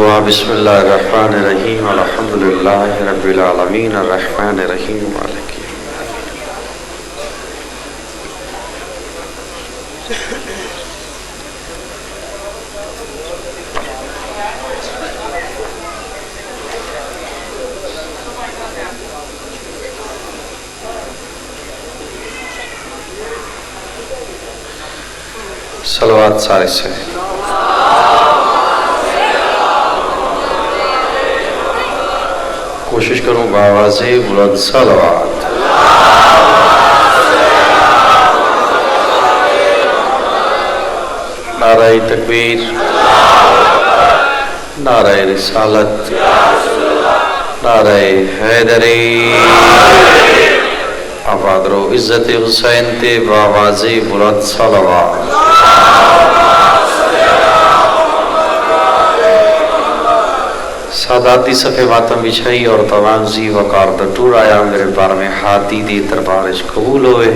دعا بسم اللہ الرحمن الرحیم الحمدللہ رب العالمین الرحمن الرحیم مالک صلوات سارے سے کوشش کروں بآواز بلند صلوات نعرہ تکبیر نعرہ رسالت نعرہ حیدری آباد رو عزت حسین تے بآواز بلند صلوات ساداتی صفحے ماتم بچھائی اور توانزی وقار دا ٹور آیا میرے بار میں ہاتھی دی دربارش قبول ہوئے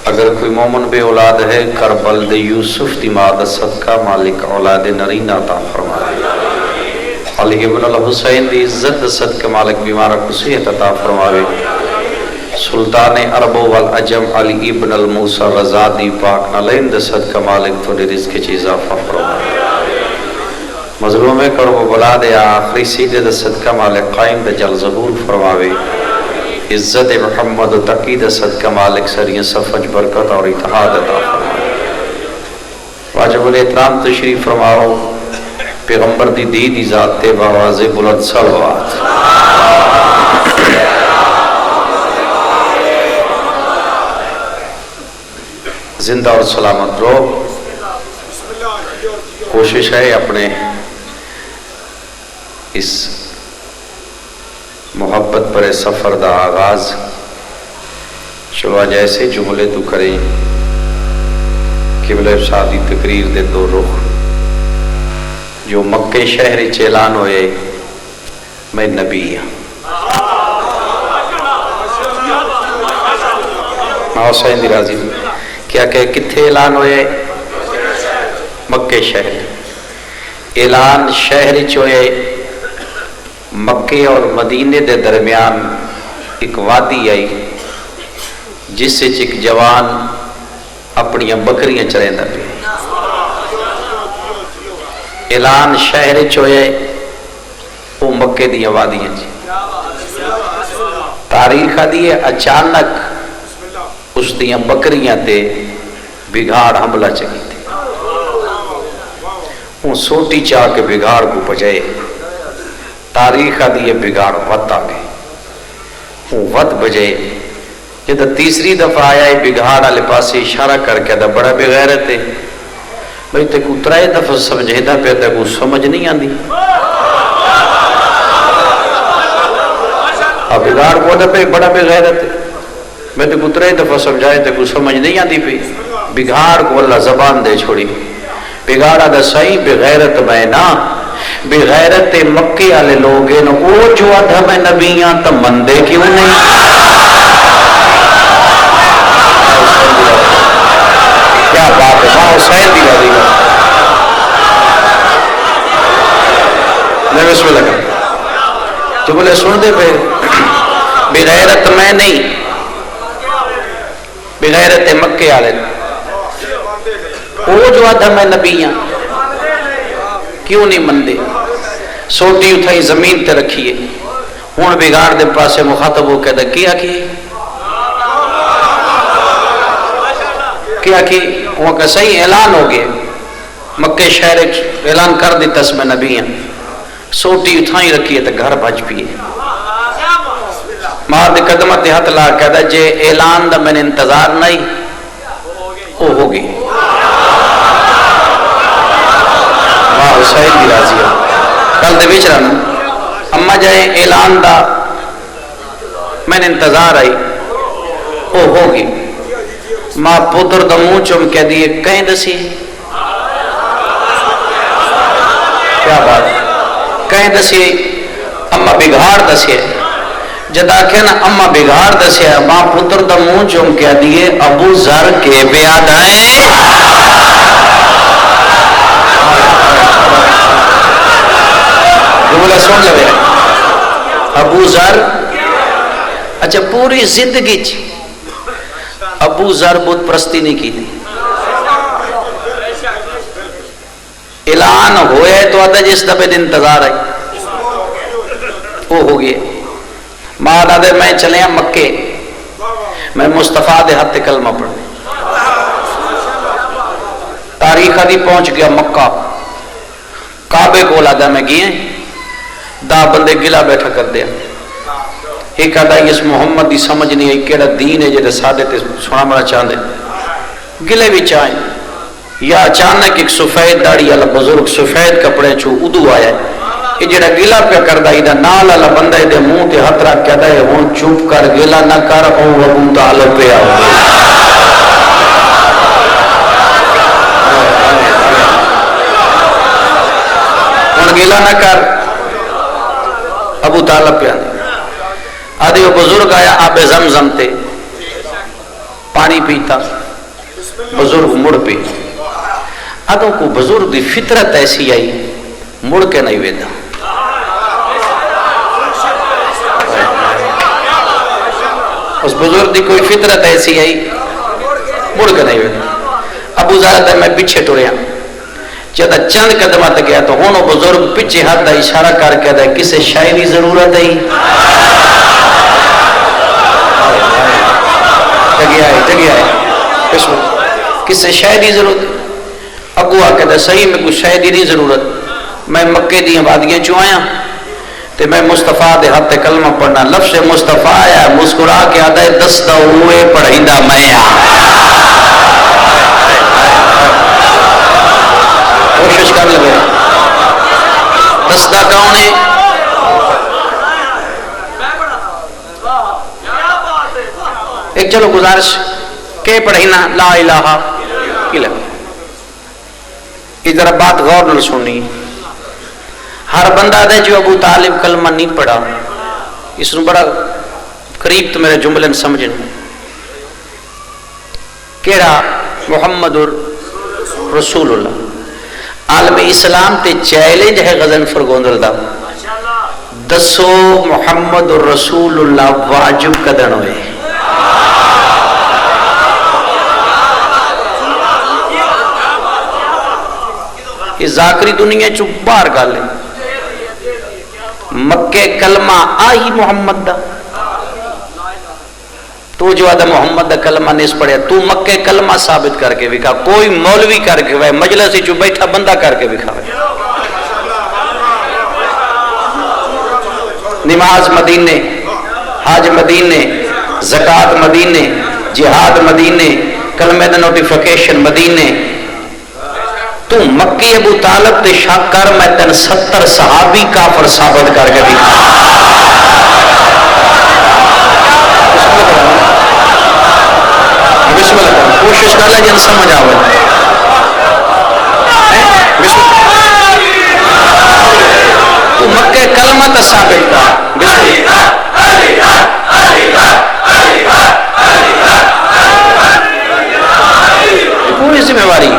اگر کوئی مومن بے اولاد ہے کربل دے یوسف دی مادہ صدقہ مالک اولاد نرین عطا فرمائے علی ابن الحسین دی عزت صدقہ مالک بیمارہ کو صحت عطا فرمائے سلطان عرب والعجم علی ابن الموسیٰ رضا دی پاک نلین دے صدقہ مالک تو رزق چیزا فرمائے مظلوم کرو بلا دے آخری سیدے دا صدقہ مالک قائم دا جل ظہور فرماوے عزت محمد و تقی دا صدقہ مالک سرین صفج برکت اور اتحاد عطا فرماوے واجب الاحترام تشریف فرماؤ پیغمبر دی دی ذات تے بآواز بلند صلوات زندہ اور سلامت رو کوشش ہے اپنے اس محبت پر سفر دا آغاز چلو جیسے جملے تو کریں قبلہ شادی تقریر دے دو رخ جو مکہ شہر اعلان ہوئے میں نبی ہوں حسین دی راضی کیا کہ کتھے اعلان ہوئے مکہ شہر اعلان شہر چوئے مکے اور مدینے دے درمیان ایک وادی آئی جس سے ایک جوان اپنی بکریاں چریندا پہ اعلان شہر چوئے وہ مکے دی وادیاں جی تاریخ دیئے اچانک اس دیاں بکریاں تے بگھاڑ حملہ چکی تھی وہ سوٹی چاہ کے بگھاڑ کو پجائے تاریخ دیئے بگاڑ وط آگئے وہ وط بجے جدہ تیسری دفعہ آیا ہے بگاڑ آلے پاسے اشارہ کر کے دا بڑا بغیرت ہے بھئی تے کو ترائے دفعہ سمجھے دا پہ تے کو سمجھ نہیں آن دی اب بگاڑ کو دا پہ بڑا بغیرت ہے میں تے کو ترائے دفعہ سمجھائے تے کو سمجھ نہیں آن دی پہ بگاڑ کو اللہ زبان دے چھوڑی بگاڑا دا صحیح بغیرت میں نا بغیرت مکے والے لوگ ہیں وہ جو ادھا میں نبیاں تو مندے کیوں نہیں کیا بات ہے ماں حسین دی راضی کا میں بسم اللہ کروں جو بولے سن دے پہ بغیرت میں نہیں بغیرت مکے والے وہ جو ادھا میں نبیاں کیوں نہیں مندے سوٹی اتھائی زمین تے رکھیے ہون بگاڑ دے پاسے مخاطب ہو کہتا کیا کی وہ کہ صحیح اعلان ہو گئے مکہ شہر اعلان کر دی تسم نبیاں سوٹی اتھائی رکھیے تے گھر بھج پیے مار دے قدمت ہاتھ لا کہتا جے اعلان دا میں نے انتظار نہیں وہ ہوگی حسین دی راضی ہے کل دے بیچ رہا اما جائے اعلان دا میں نے انتظار آئی او ہوگی ماں پتر دا منہ چوم کہہ دیئے کہیں دسی کیا بات کہیں دسی اما بگھاڑ دسی ہے جدا کہنا اما بگھاڑ دسی ہے ماں پتر دا منہ چوم کہہ دیئے ابو ذر کے بیاد آئیں سن لے ابو ذر اچھا پوری زندگی ابو ذر بت پرستی نہیں کی تھی اعلان ہوئے تو آتا جس دفعے دن انتظار ہے وہ ہو گئے ماں دادے میں چلے ہیں مکے میں مصطفیٰ دے ہاتھ کلمہ پڑھ تاریخ دی پہنچ گیا مکہ کعبے کو لادا میں گئے دا بندے گلا بیٹھا کر دیا ایک آدھا اس محمد دی سمجھ نہیں آئی کیڑا دین ہے جیسے سادے تے سنا مرا چاندے گلے بھی چاہیں یا اچانک ایک سفید داڑھی والا بزرگ سفید کپڑے چھو ادو آیا ہے یہ جڑا گلا پہ کردا ایدا نال والا بندہ دے منہ تے ہاتھ رکھ کے دے ہن چپ کر گلا نہ کر او ابو طالب پہ آ ہن گلا نہ کر ابو طالب پہ آدھے وہ بزرگ آیا آب زمزم تے پانی پیتا بزرگ مڑ پہ آدھوں کو بزرگ دی فطرت ایسی آئی مڑ کے نہیں ویدا اس بزرگ دی کوئی فطرت ایسی آئی مڑ کے نہیں ویدا ابو ذر میں پیچھے ٹریا جب چند قدمات گیا تو ہوں وہ بزرگ پیچھے ہاتھ دا اشارہ کر کے دا کسے شے دی ضرورت ہے جگہ ہے کسے شے دی ضرورت اگو آ کے دا صحیح میں کوئی شے دی نہیں ضرورت میں مکے دی آبادیاں چوں آیا تے میں مصطفیٰ دے ہاتھ کلمہ پڑھنا لفظ مصطفیٰ آیا مسکرا کے آدھے دستا ہوئے پڑھیندا میں کوشش کر لگے دستا کون ہے ایک چلو گزارش کہ پڑھینا لا الہ الا اس ذرا بات غور نہ سننی ہر بندہ دے جو ابو طالب کلمہ نہیں پڑھا اس نے بڑا قریب تو میرے جملے میں سمجھن کیڑا محمد رسول اللہ عالم اسلام تے چیلنج ہے غضنفر گوندل دا دسو محمد رسول اللہ واجب کدن ہوئے یہ ذاکری دنیا چو باہر گال ہے مکہ کلمہ آہی محمد دا تو جو آدھا محمد دا کلمہ نہیں پڑھے تو مکہ کلمہ ثابت کر کے بکھا کوئی مولوی کر کے وہ مجلسی چو بیٹھا بندہ کر کے بکھا نماز مدینے حج مدینے زکاة مدینے جہاد مدینے کلمہ دا نوٹیفیکیشن مدینے تو مکی ابو طالب تے شک کر میں تن 70 صحابی کافر ثابت کر کے دکھا بسم اللہ کریں کوشش کر لیں جن سمجھ آوے تو مکہ کلمہ تا ثابت کر بسم اللہ پوری ذمہ واری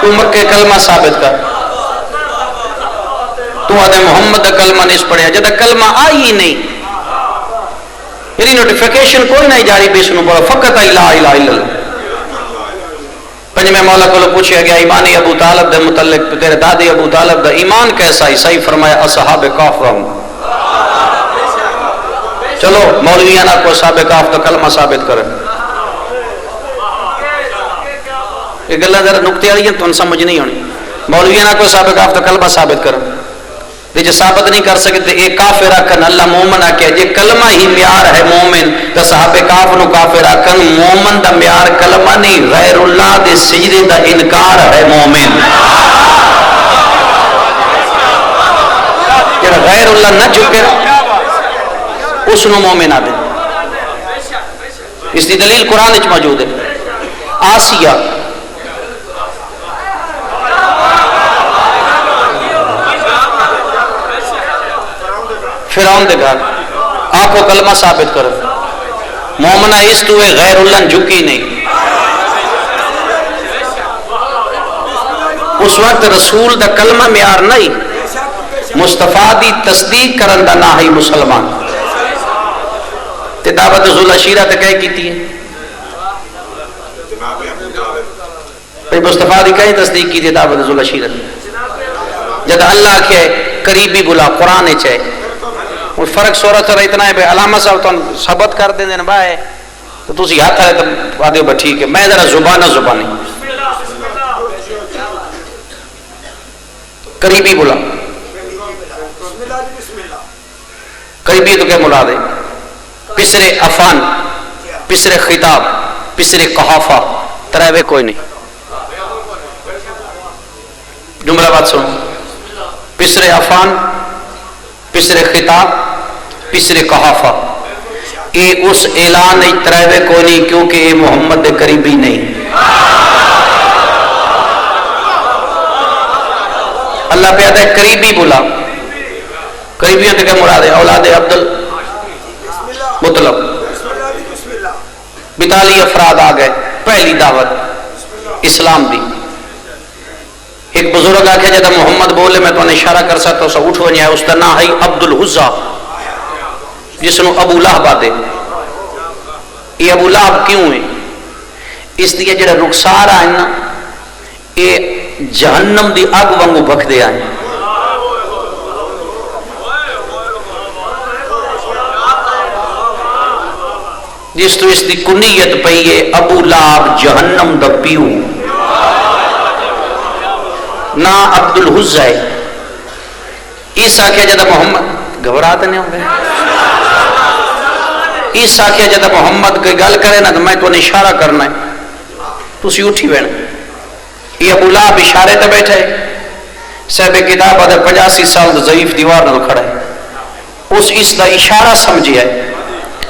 تو مکہ کلمہ ثابت کر تو آدھے محمد دا کلمہ نہیں پڑھیا جدہ کلمہ آئی نہیں یعنی نوٹیفیکیشن کوئی نہیں جاری بے سنو بڑا فقط الہ الا اللہ پنج میں مولا کو پوچھا گیا ایمانی ابو طالب دے متعلق تیرے دادی ابو طالب دا ایمان کیسا ہی صحیح فرمایا اصحاب کاف رہوں چلو مولویانہ کو اصحاب کاف تو کلمہ ثابت کرے یہ گلہ ذرا نکتے آئی ہیں تو ان سمجھ نہیں ہونی مولویانہ کو اصحاب کاف تو کلمہ ثابت کرے جو ثابت نہیں کر سکتے ایک کافر آکن اللہ مومن آکے جے کلمہ ہی میار ہے مومن تو صحابہ کافر و کافر آکن مومن دا میار کلمہ نہیں غیر اللہ دے سجدے دا انکار ہے مومن جب غیر اللہ نہ جھکے اس نو مومن آدھے اس دی دلیل قرآن اچ موجود ہے آسیہ فرعون دے گھر آنکھوں کلمہ ثابت کرو مومنہ اس تو غیر اللہ جھکی نہیں اس وقت رسول دا کلمہ معیار نہیں مصطفیٰ دی تصدیق کرن دا نہ ہے مسلمان تے دعوت ذو العشیرہ تے کہہ کیتی ہے بھئی مصطفیٰ دی کہیں تصدیق کی تھی دعوت ذو العشیرہ جد اللہ کے قریبی بلا قرآن چاہے وہ فرق صورت رہا اتنا ہے بھئی علامہ صاحب تو ثبت کر دیں دن بائے تو تسی ہاتھ آئے تو آدھے با ٹھیک ہے میں ذرا زبانی قریبی بلا قریبی تو کیا ملا دے پسر افان پسر خطاب پسر قحافہ ترائے کوئی نہیں جملہ بات سنو پسر افان پسر خطاب پسر قحافہ یہ اس اعلان ترائے کوئی نہیں کیونکہ یہ محمد دے قریبی نہیں اللہ پہ آتا ہے قریبی بلا قریبیوں تے کیا مراد ہے اولاد عبد المطلب 42 افراد آ گئے پہلی دعوت اسلام دی ایک بزرگ آکھے جب محمد بولے میں تو انہیں اشارہ کر سکتا ہوں سا اٹھ ونیا ہے اس کا نام ہے عبد العزا جس نے ابو لہب آدے یہ ابو لہب کیوں ہے اس لیے جڑا رخسار آئے نا یہ جہنم دی اگ وانگو بھک دے آئے جس تو اس دی کنیت پہیے ابو لہب جہنم دا پیو نا عبد العزا ہے عیسیٰ کیا جدا محمد گھبراتے نہیں ہوں گے عیسیٰ کیا جدا محمد کوئی گل کرے نا تو میں تو اشارہ کرنا ہے تو اسی اٹھی بینا یہ ابو لہب اشارے تے بیٹھے صاحب کتاب ادھر 85 سال ضعیف دیوار نال کھڑا ہے اس دا اشارہ سمجھیا ہے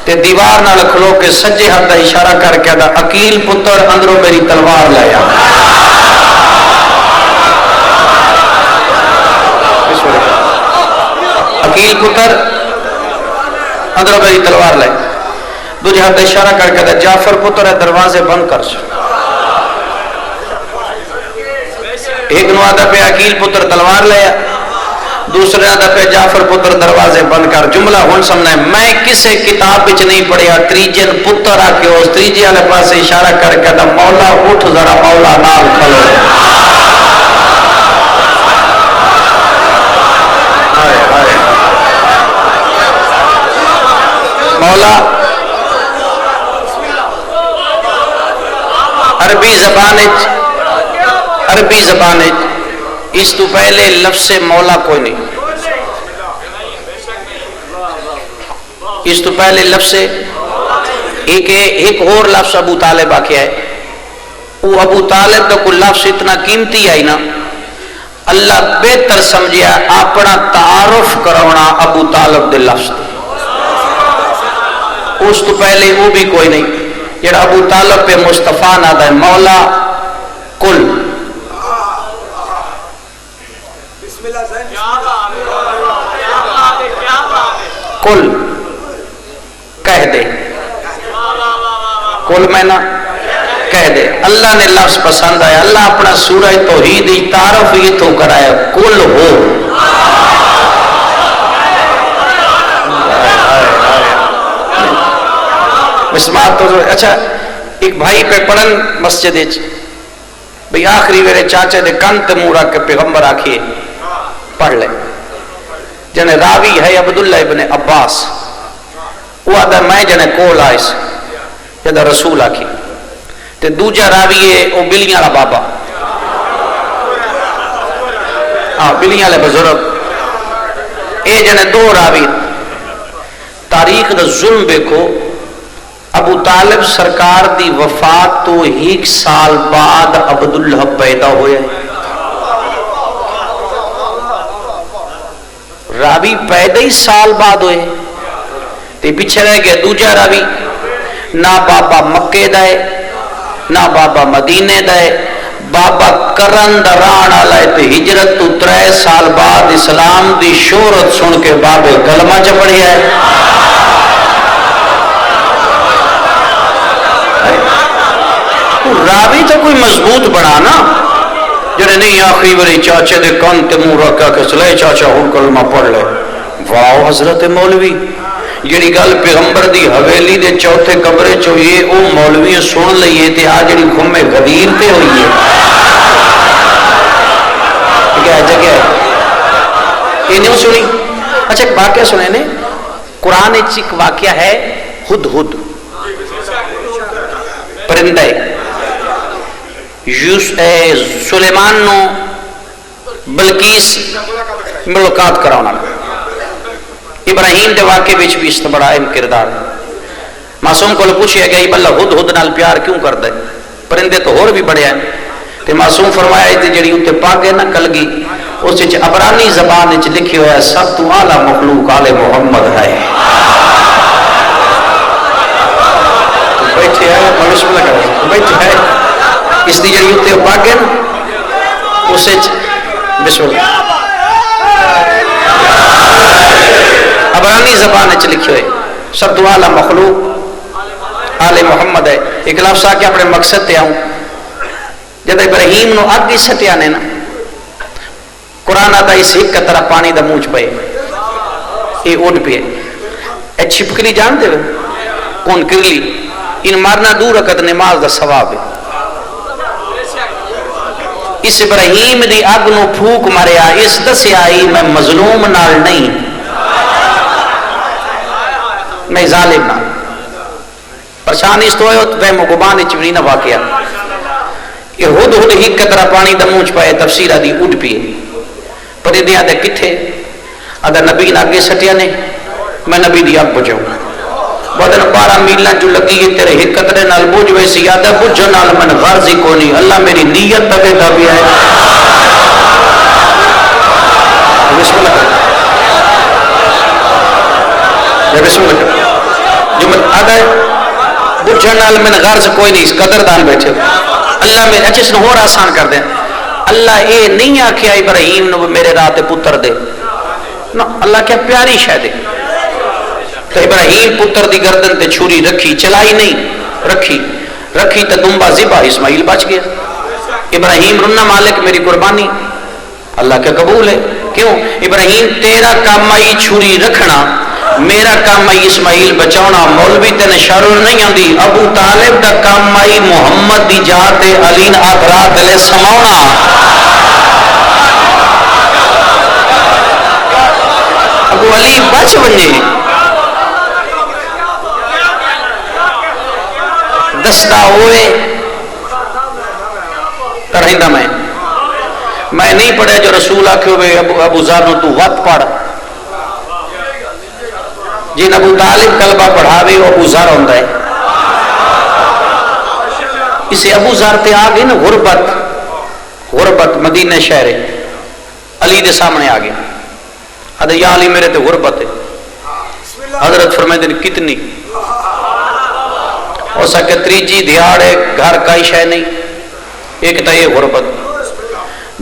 تے دیوار نال کھلو کے سجے ہاتھ دا اشارہ کر کے دا عقیل پتر اندروں میری تلوار لایا عقیل پتر اندروں میری تلوار لائے دوجہ ہاتھ اشارہ کر کے دا جعفر پتر ہے دروازے بند کر چھو ایک نوادہ پہ عقیل پتر تلوار لیا دوسرے آدھا پہ جعفر پتر دروازے بند کر جملہ ہون سمنا ہے میں کسے کتاب بچ نہیں پڑھیا تریجن پتر آکے اس تریجی والے پاس اشارہ کر کے دا مولا اٹھ ذرا مولا نال کھلو مولا عربی زبان اس تو پہلے لفظ مولا کوئی نہیں اس تو پہلے لفظ ایک اور لفظ ابو طالب آکیا ہے وہ ابو طالب کا کوئی لفظ اتنا قیمتی آئی نا اللہ بہتر سمجھیا اپنا تعارف کرونا ابو طالب دے لفظ اس تو پہلے وہ بھی کوئی نہیں جڑا ابو طالب پہ مصطفیٰ نہ ہے مولا کل کل کہہ دے کل میں نہ کہہ دے اللہ نے لفظ پسند آیا اللہ اپنا سورہ توحید تعارف یہ تو کرایا کل ہو مسمات تو اچھا ایک بھائی پہ پڑھن مسجد بھئی آخری میرے چاچے دے کانت مورا کے پیغمبر آکھیے پڑھ لے جنہیں راوی ہے عبداللہ ابن عباس وہ آدھا میں جنہیں کول آئیس جدہ رسول آکھی تے دوجہ راوی ہے وہ بلیاں والا بابا بلیاں والے بزرگ اے جنہیں دو راوی تاریخ دا ظلم دیکھو ابو طالب سرکار دی وفات تو 1 سال بعد عبداللہ پیدا ہوئے راوی پیدا ہی سال بعد ہوئے تے پیچھے رہ گیا دوجہ راوی نہ بابا مکے دائے نہ بابا مدینے دائے بابا کرن دران آلائے تے ہجرت تو 3 سال بعد اسلام دی شہرت سن کے بابے کلمہ چپڑی ہے راوی تو کوئی مضبوط بڑھا نا جڑے نہیں آخری بری چاچے دے کان تے منہ رکھا کہ چلے چاچا ہوں کلمہ پڑھ لے. واہ حضرت مولوی جڑی گل پیغمبر دی حویلی دے چوتھے کمرے چوئیے او مولوی سن لئیے تے آ جڑی گھومے غدیر تے ہوئیے کیا جگہ یہ نہیں سنی. اچھا ایک واقعہ سنے نے قرآن ایک واقعہ ہے ہد ہد پرندہ سلیمان نو بلقیس ملاقات کراؤنا ابراہیم دے واقعے بچ بھی اس بڑا اہم کردار. معصوم کو پوچھیا گیا بلہ ہد ہد نال پیار کیوں کرتا ہے؟ پرندے تو اور بھی بڑے ہیں. تے معصوم فرمایا تے جڑی اوتے پاگ ہے نا کلگی اس وچ عبرانی زبان وچ لکھی ہوا ہے سب تو اعلی مخلوق آل محمد ہے. بیٹھے ہے بسم اللہ کرو بیٹھے ہے اس دی جڑی اوتے پاگ ہے نا اس وچ بسم اللہ عبرانی زبان وچ لکھی ہوئے سب تو اعلی مخلوق آل محمد ہے. ایک لفظ آ کے اپنے مقصد تے آؤں. جب ابراہیم نو اگ ہی سٹیا نے نا قرآن آتا اس ایک قطرہ پانی دا منہ چ پئے یہ اڑ پئے اے چھپکلی جانتے ہو کون کرلی ان مارنا دور رکھت نماز دا ثواب ہے. اس ابراہیم دی اگ نو پھوک ماریا اس دسیا آئی میں مظلوم نال نہیں میں ظالم نال پریشان اس تو ہے وہم و گمان چبری نہ واقعہ. یہ ہد ہد ہی قطرہ پانی دا منہ چ پائے تفسیر دی اڑ پیے پرندیاں دے کتھے اگر نبی نے آگے سٹیا نے میں نبی دی اگ بجاؤں بدن 12 میلہ جو لگی ہے تیرے ہی قطرے نال بوجھ ویسی یادہ بوجھ نال من غرضی کو نہیں اللہ میری نیت تبے دا بھی ہے. بسم اللہ بسم اللہ جو من آدھا بوجھ نال من غرض کوئی نہیں اس قدردان بیٹھے اللہ میں اچھے سے اور آسان کر دیں. اللہ اے نہیں آکھیا ابراہیم نو میرے راہ پتر دے نا اللہ کیا پیاری شے دے. تو ابراہیم پتر دی گردن تے چھری رکھی چلائی نہیں رکھی تے دمبا ذبح اسماعیل بچ گیا. ابراہیم رنا مالک میری قربانی اللہ کے قبول ہے. کیوں ابراہیم تیرا کام آئی چھری رکھنا میرا کام آئی اسماعیل بچاؤنا. مولوی تین شرور نہیں آندی ابو طالب دا کام آئی محمد دی جات علین آدھرات لے سماؤنا. ابو علی بچ بنے دستا ہوئے کرہندہ میں نہیں پڑھے جو رسول آکھے ہوئے ابو ذر نو تو وقت پڑھ جن ابو طالب کلبہ پڑھاوے وہ ابو ذر ہوندہ ہے. اسے ابو ذر تے آگئے نا غربت مدینہ شہر علی دے سامنے آگئے حضرت یا علی میرے تے غربت ہے. حضرت فرمائے دن کتنی ہو سکے تریجی دیاڑے گھر کا ہی شے نہیں ایک تا یہ غربت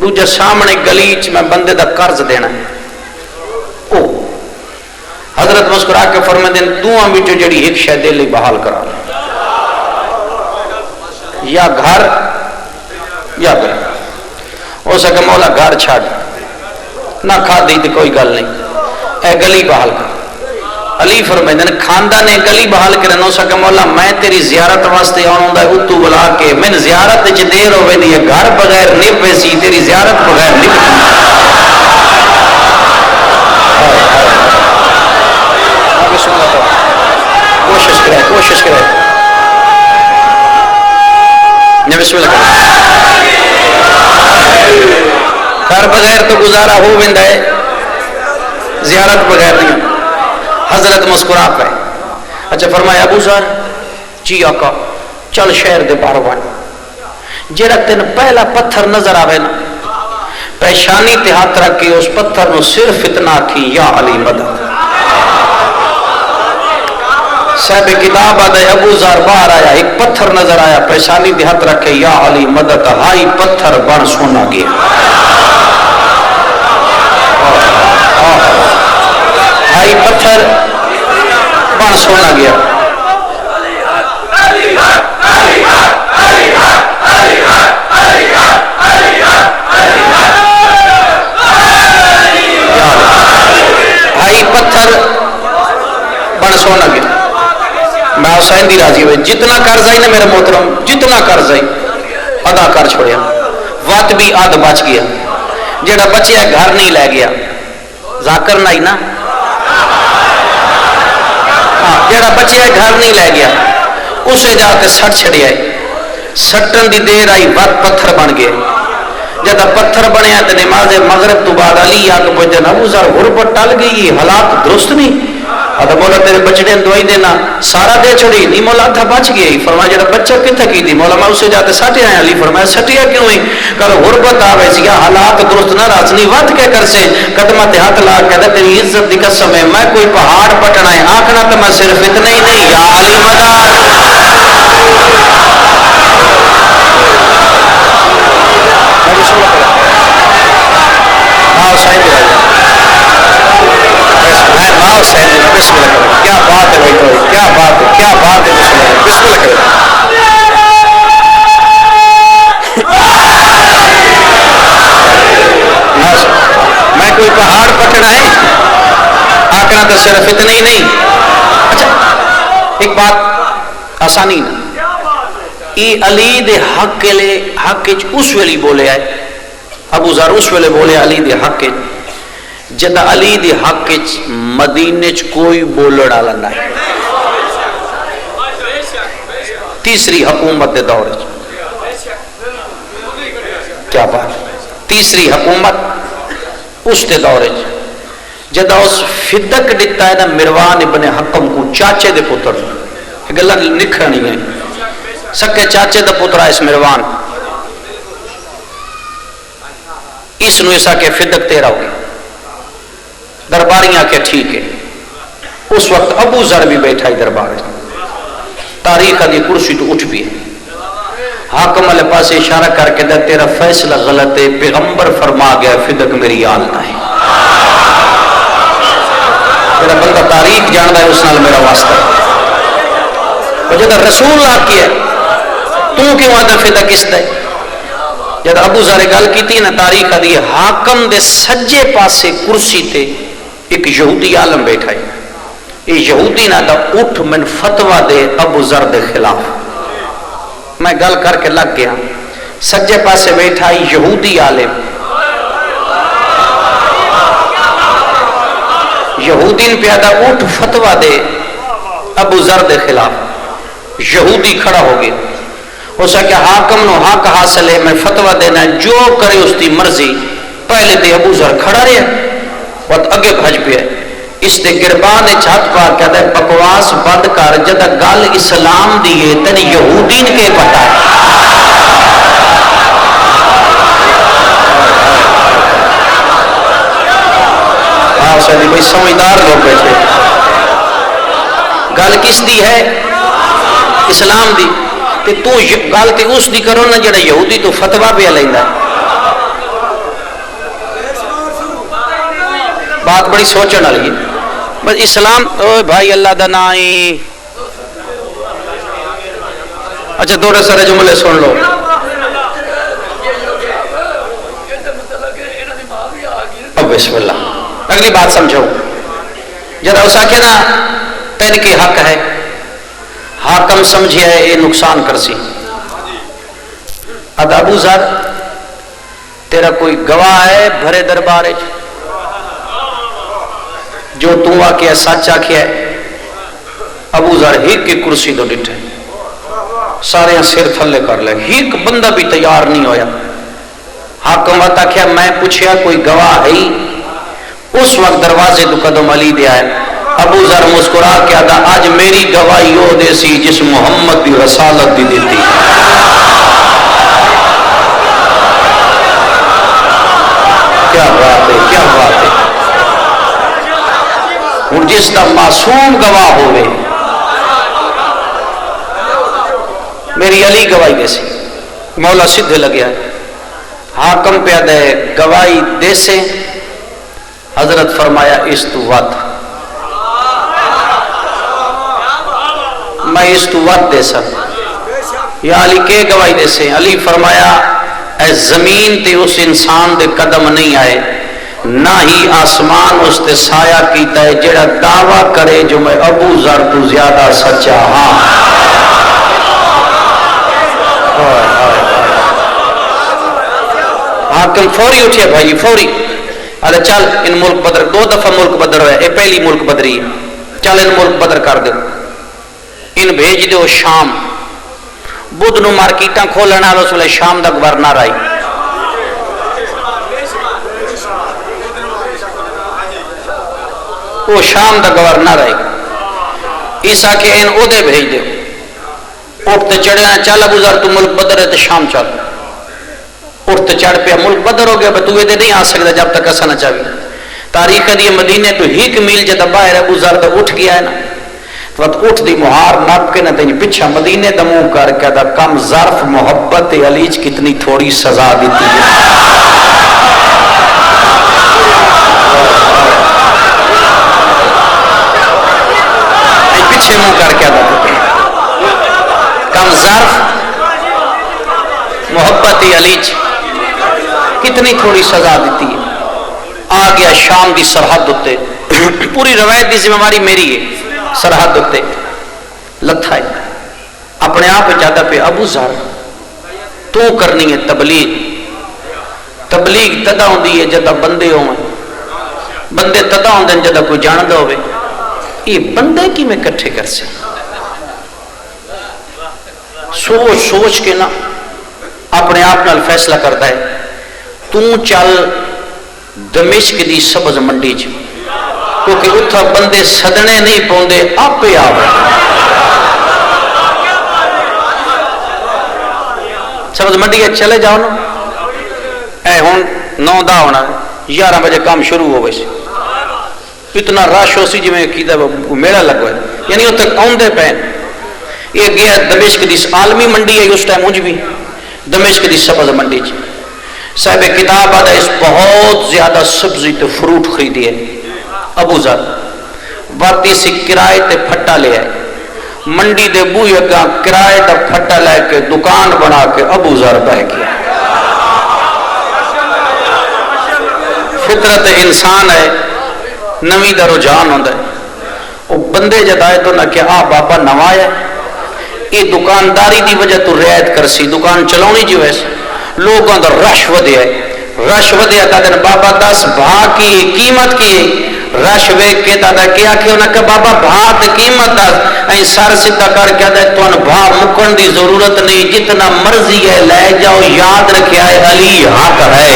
دوجہ سامنے گلیچ میں بندے دا قرض دینا ہے. او حضرت مسکرا کے فرمائے دن دوہاں بھی جو جڑی ایک شے دے لی بحال کرا یا گھر یا گھر ہو سکے مولا گھر چھاڑ نہ کھا دی تو کوئی گل نہیں اے گلی بحال کر. علی فرمائے دن خاندان گلی بحال کرن ہو سکے مولا میں تیری زیارت واسطے آنوں دا اتو بلا کے میں زیارت چ دیر ہوئے نہیں گھر بغیر نپ ویسی تیری زیارت بغیر نپ کوشش کرے بسم اللہ گھر بغیر تو گزارا ہو ویندا ہے زیارت بغیر نہیں. حضرت مسکرا پہ اچھا فرمایا ابو ذر جی آقا چل شہر دے باہر وان جڑا تین پہلا پتھر نظر آوے نا پیشانی تے ہاتھ رکھ کے اس پتھر نو صرف اتنا کی یا علی مدد. صاحب کتاب آدھے ابو ذر باہر آیا ایک پتھر نظر آیا پیشانی تے ہاتھ رکھ کے یا علی مدد. ہائی پتھر بن سونا گیا ہائی پتھر بن سونا گیا. سونا گیا میں حسین دی راضی ہوئے جتنا قرض آئی نا میرے محترم جتنا قرض آئی ادا کر چھوڑیا وقت بھی آدھ بچ گیا جڑا بچیا گھر نہیں لے گیا ذاکر نہیں نا جڑا بچیا گھر نہیں لے گیا اسے جا کے سٹ چھڑیا سٹن دی دیر آئی وقت پتھر بن گئے جب پتھر بنیا تو نماز مغرب تو بعد علی آگے پہنچے ابو ذر غربت ٹل گئی حالات درست نہیں ادا مولا تیرے بچڑے دوائی دینا سارا دے چھڑی نہیں مولا تھا بچ گئی فرمایا جڑا بچہ کتھا کی دی مولا میں اسے جاتے سٹے آیا علی فرمایا سٹیا کیوں ہی کہ غربت آوے سی حالات درست نہ راسنی وقت کیا کر سے قدمہ تے ہاتھ لا کہتا تیری عزت دی قسم ہے میں کوئی پہاڑ پٹنا ہے آنکھنا تو میں صرف اتنا ہی نہیں یا علی مدار کیا بات ہے بھائی کیا بات ہے کیا بات ہے بسم اللہ کریں میں کوئی پہاڑ پکڑنا ہے آکڑا تو صرف اتنا ہی نہیں اچھا ایک بات آسانی نا یہ علی دے حق کے لئے حق اس ویلی بولے آئے ابو ذر اس ویلے بولے علی دے حق کے جدہ علی دے حق مدینے کوئی بولڑ آلہ نہیں تیسری حکومت دے دور کیا بات تیسری حکومت اس دے دور جدہ اس فدق دیتا ہے نا مروان ابن حکم کو چاچے دے پتر گلہ نکھرنی ہے سکے چاچے دے پتر ہے اس مروان اس نو ایسا کہ فدق تیرا ہوگی درباریاں کے ٹھیک ہے اس وقت ابو ذر بھی بیٹھا ہی دربار تاریخ دی کرسی تو اٹھ بھی ہے حاکم علیہ پاس اشارہ کر کے دے تیرا فیصلہ غلط ہے پیغمبر فرما گیا فدق میری آل نہ ہے میرا بندہ تاریخ جاندہ ہے اس نال میرا واسطہ اور جب رسول اللہ کیا تو کیوں آدھا فدق اس دے جب ابو ذر گل کی تھی نا تاریخ دی حاکم دے سجے پاسے کرسی تے ایک یہودی عالم بیٹھا ہے یہ یہودی نہ دا اٹھ من فتوہ دے ابو ذر دے خلاف میں گل کر کے لگ گیا سجے پاسے بیٹھا ہے یہودی عالم یہودین پیادہ اٹھ فتوہ دے ابو ذر دے خلاف یہودی کھڑا ہو گیا ہو سکے حاکم نو حق حاصل ہے میں فتوہ دینا جو کرے اس دی مرضی پہلے تے ابو ذر کھڑا رہے وقت اگے بھج پہ اس دے گربان چھت پا کہتا ہے بکواس بند کر جدہ گل اسلام دیئے تن یہودین کے پتہ ہے ہاں سیدی بھئی سمجھدار لوگ بیٹھے گل کس دی ہے اسلام دی تو گل تے اس دی کرو نا جڑا یہودی تو فتوہ پہ لیندہ بات بڑی سوچنا لگی بس اسلام اوہ بھائی اللہ دا نائی اچھا دو سارے جملے سن لو اب بسم اللہ اگلی بات سمجھو جب اسا کہ نا تین کے حق ہے حاکم سمجھے ہے یہ نقصان کرسی اد ابو ذر تیرا کوئی گواہ ہے بھرے دربارے جو تو واقعہ سچ آکھیا ہے ابو ذر ایک کی کرسی تو ڈٹھے سارے سر تھلے کر لے ایک بندہ بھی تیار نہیں ہویا حاکم آتا کیا میں پوچھیا کوئی گواہ ہے اس وقت دروازے تو قدم علی دیا ہے ابو ذر مسکرا کے آدھا آج میری گواہی ہو دے سی جس محمد دی رسالت دی دیتی کیا بات ہے کیا بات ہے اور جس دا معصوم گواہ ہوئے میری علی گواہی دے سی مولا سدھے لگیا ہے حاکم پہ دے گواہی دے سے حضرت فرمایا اس تو وقت میں اس تو وقت دے سا یا علی کے گواہی دے سے علی فرمایا اے زمین تے اس انسان دے قدم نہیں آئے نہ ہی آسمان اس تے سایہ کیتا ہے جڑا دعویٰ کرے جو میں ابو ذر تو زیادہ سچا ہاں. حاکم فوری اٹھے بھائی فوری. ارے چل ان ملک بدر 2 دفعہ ملک بدر ہوئے اے پہلی ملک بدری ہے. چل ان ملک بدر کر دو. ان بھیج دو شام. بدھ نو مارکیٹاں کھولنا اس ویلے شام دا گورنر آئی. وہ شام دا گورنر آئی. اس آکے ان اودے بھیج دو. اٹھتے چڑھے چل ابو ذر تو ملک بدر ہے تو شام چل. اٹھتے چڑھ پیا ملک بدر ہو گیا تو یہ نہیں آ سکتا جب تک ایسا نہ چاہیے. تاریخ دی مدینے تو 1 میل جب باہر ابو ذر تو اٹھ گیا ہے نا اٹھ دی مہار نپ کے نہ تین پچھا مدینے دا منہ کر کے دا کم ظرف محبت علیج کتنی تھوڑی سزا دیتی ہے. پیچھے منہ کر کے دا کم ظرف محبت علیج کتنی تھوڑی سزا دیتی ہے. آ گیا شام دی سرحد ہوتے. پوری روایت دی ذمہ داری میری ہے. سرحد ہوتے لتھا ہے اپنے آپ جاتا پہ ابو ذر تو کرنی ہے تبلیغ. تبلیغ تدا ہوندی ہے جدا بندے ہوں. بندے تدا ہوندے جدا کوئی جاندہ ہوئے. یہ بندے کی میں کٹھے کر سے سوچ سوچ کے نا اپنے آپ نال فیصلہ کرتا ہے. تو چل دمشق دی سبز منڈی چ کیونکہ اتھا بندے صدنے نہیں پوندے آپ ہی آوے. سبز منڈی ہے چلے جاؤ نا اے ہون 9 ہونا 11 بجے کام شروع ہو ویسے اتنا رش ہو سی جی میں کیتا میلہ لگو ہے یعنی اتنے آندے پین. یہ گیا دمشق دی عالمی منڈی ہے اس ٹائم مجھ بھی دمشق دی سبز منڈی چ صاحب کتاب آدھا اس بہت زیادہ سبزی تو فروٹ خریدی ہے. ابو ذر واپی سی کرائے تے پھٹا لے آئے. منڈی دے بوئے کا کرائے تے پھٹا لے کے دکان بنا کے ابو ذر بہ گیا. فطرت انسان ہے نوی دا رجحان ہوتا ہے. وہ بندے جد آئے تو نہ کہ آ بابا نوا ہے یہ دکانداری دی وجہ تو رعایت کر سی دکان چلاونی جو ویسے لوگوں دا رش ودیا ہے. رش ودیا کا دن بابا 10 بھا کی قیمت کی رش ویک کے دادا کیا کہ انہاں کہ بابا بھا تے قیمت دا سر سدھا کر کے دے تو ان بھا مکن دی ضرورت نہیں جتنا مرضی ہے لے جاؤ یاد رکھیا ہے علی حق ہے.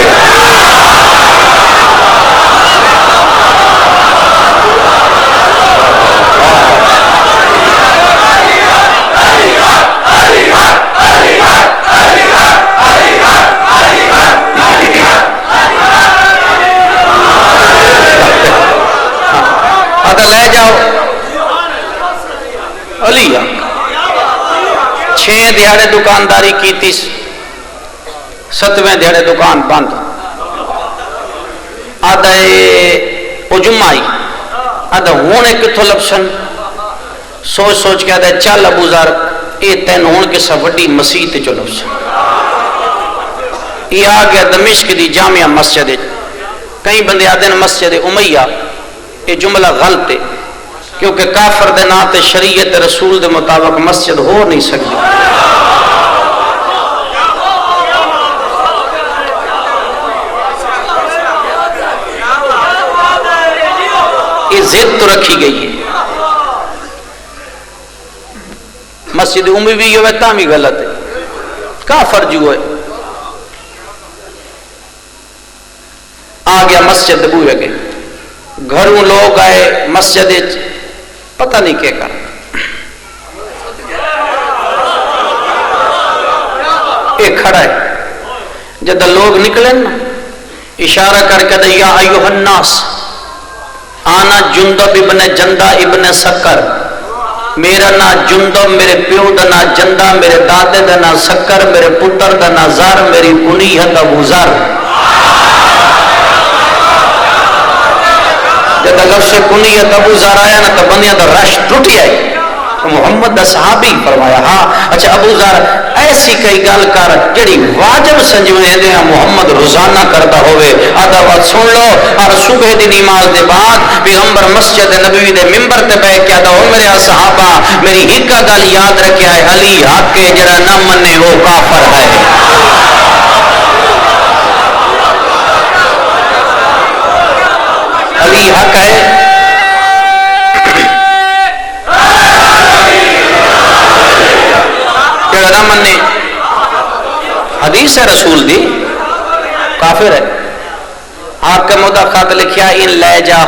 لے جاؤ علی 6 دیہڑے دکانداری کی 7ویں دیہڑے دکان بند. آدھا وہ جمعہ آئی آدھا ہونے کتوں لپسن سوچ سوچ کے آدھا چل ابو ذر یہ تین ہون کے سب وڈی مسیح چو لپسن. یہ آ گیا دمشق دی جامعہ مسجد. کئی بندے آدھے مسجد امیہ. یہ جملہ غلط ہے کیونکہ کافر دے نام تے شریعت رسول دے مطابق مسجد ہو نہیں سکتی. یہ ضد تو رکھی گئی ہے. مسجد امی بھی یہ ویتا بھی غلط ہے کافر جو ہے. آ گیا مسجد بوئے گئے گھروں لوگ آئے مسجد پتہ نہیں کیا کر. ایک کھڑا ہے جب لوگ نکلیں نا اشارہ کر کے دے یا ایوہ الناس آنا جندب ابن جندہ ابن سکر. میرا نا جندب میرے پیو دا نا جندہ میرے دادے دا نا سکر میرے پتر دا نا زار میری کنیت ابو ذر. جب لفظ کنیت ابو ذر آیا نا تو بندیاں دا رش ٹوٹی آئی. محمد دا صحابی فرمایا ہاں اچھا ابو ذر ایسی کئی گل کر جڑی واجب سنجونے دیا محمد روزانہ کرتا ہوئے آدھا وقت سن لو اور صبح دی نماز دے بعد پیغمبر مسجد نبوی دے ممبر تے بیٹھ کے آدھا او میرے صحابہ میری ایک گل یاد رکھیا ہے علی حق کے جڑا نہ منے وہ کافر ہے علی حق ہے جڑا نہ منے حدیث ہے رسول دی کافر ہے حاکم دا خط لکھیا ان لے جا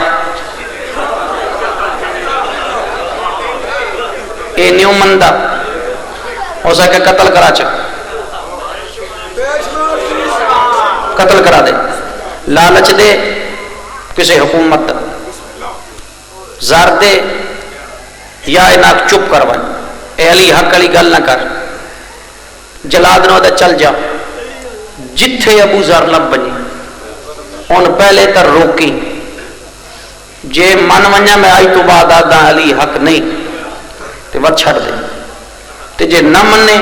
اے نیو مندہ ہو سکے قتل کرا چک قتل کرا دے لالچ دے کسی حکومت زار دے یا اناک چپ کر بن اے علی حق علی گل نہ کر جلاد نو دا چل جا جتھے ابو ذر لب بنی ان پہلے تر روکی جے من ونجا میں آئی تو بعد آدھا علی حق نہیں تے وقت چھڑ دے تے جے نہ مننے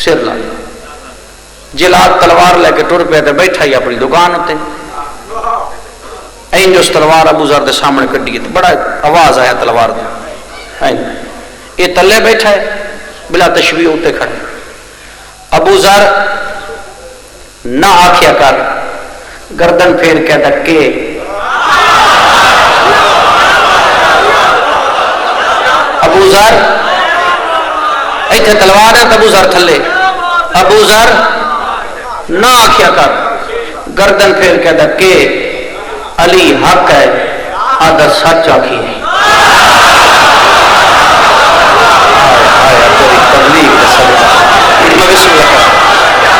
سر لا جلاد تلوار لے کے ٹر پہ تے بیٹھا ہی اپنی دکان ہوتے این جو اس تلوار ابو ذر دے سامنے کٹی ہے بڑا آواز آیا تلوار دے یہ تلے بیٹھا ہے بلا تشبیہ ہوتے کھڑے ابو ذر نہ آکھیا کر گردن پھیر کے دکے ابو ذر ایتھے تلوار ہے ابو ذر تھلے ابو ذر نہ آکھیا کر گردن پھیر کے دکے علی حق ہے آدھا سچ آکھی ہے